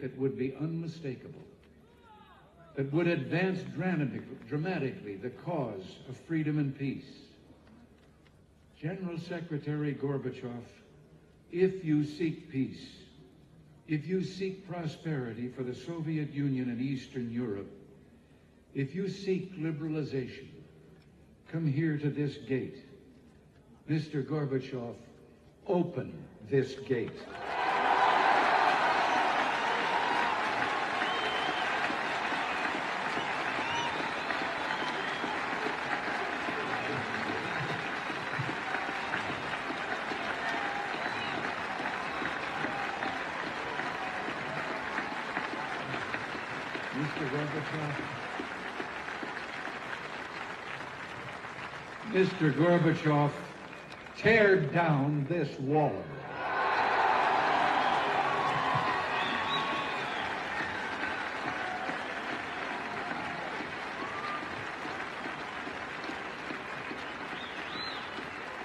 that would be unmistakable, that would advance dramatically the cause of freedom and peace. General Secretary Gorbachev, if you seek peace, if you seek prosperity for the Soviet Union and Eastern Europe, if you seek liberalization, come here to this gate. Mr. Gorbachev, open this gate. Mr. Gorbachev, tear down this wall.